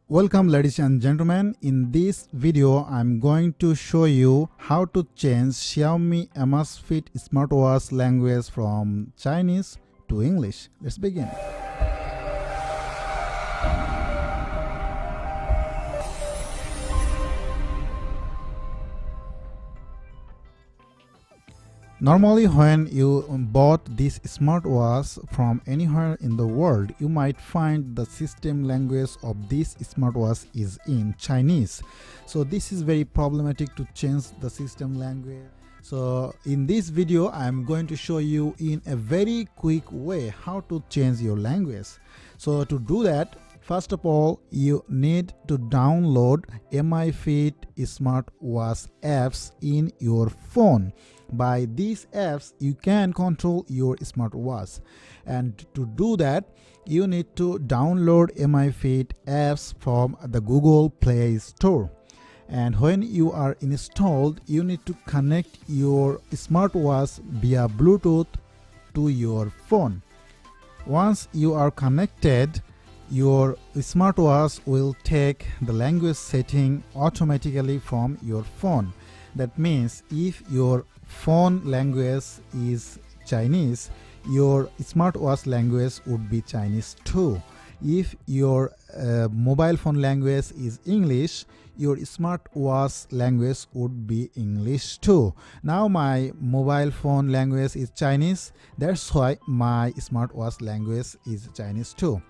Welcome ladies and gentlemen. In this video I'm going to show you how to change Xiaomi Amazfit Smartwatch language from Chinese to English. Let's begin. Normally, when you bought this smartwatch from anywhere in the world, you might find the system language of this smartwatch is in Chinese. So this is very problematic to change the system language. So in this video, I am going to show you in a very quick way how to change your language. So to do that, first of all, you need to download Amazfit Smartwatch apps in your phone. By these apps, you can control your smartwatch. And to do that, you need to download Amazfit apps from the Google Play Store. And when you are installed, you need to connect your smartwatch via Bluetooth to your phone. Once you are connected, your smartwatch will take the language setting automatically from your phone. That means if your phone language is Chinese, your smartwatch language would be Chinese too. If your mobile phone language is English, your smartwatch language would be English too. Now my mobile phone language is Chinese, that's why my smartwatch language is Chinese too.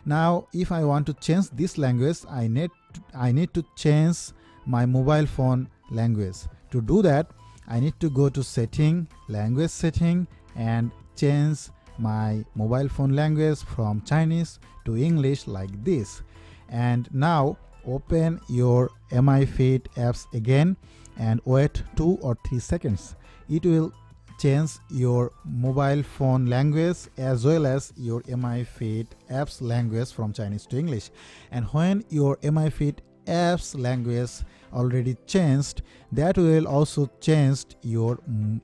Now if I want to change this language, I need to change my mobile phone language. To do that, I need to go to setting, language setting, and change my mobile phone language from Chinese to English like this. And now open your Amazfit apps again and wait 2 or 3 seconds. It will change your mobile phone language as well as your Amazfit apps language from Chinese to English. And when your Amazfit apps language already changed, that will also change your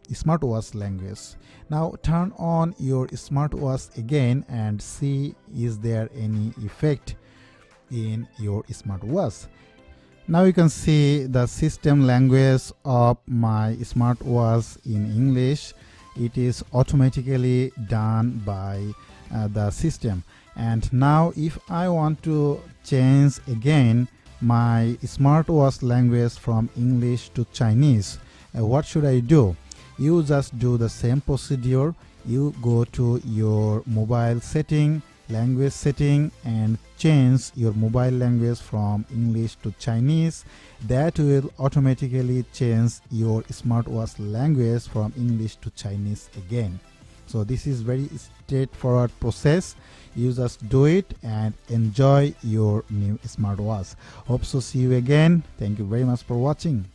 smartwatch language. Now turn on your smartwatch again and see is there any effect in your smartwatch. Now you can see the system language of my smartwatch in English. It is automatically done by the system. And now if I want to change again my smartwatch language from English to Chinese, what should I do? You just do the same procedure. You go to your mobile setting, language setting, and change your mobile language from English to Chinese. That will automatically change your smartwatch language from English to Chinese again. So this is very straightforward process. You just do it and enjoy your new smartwatch. Hope to see you again. Thank you very much for watching.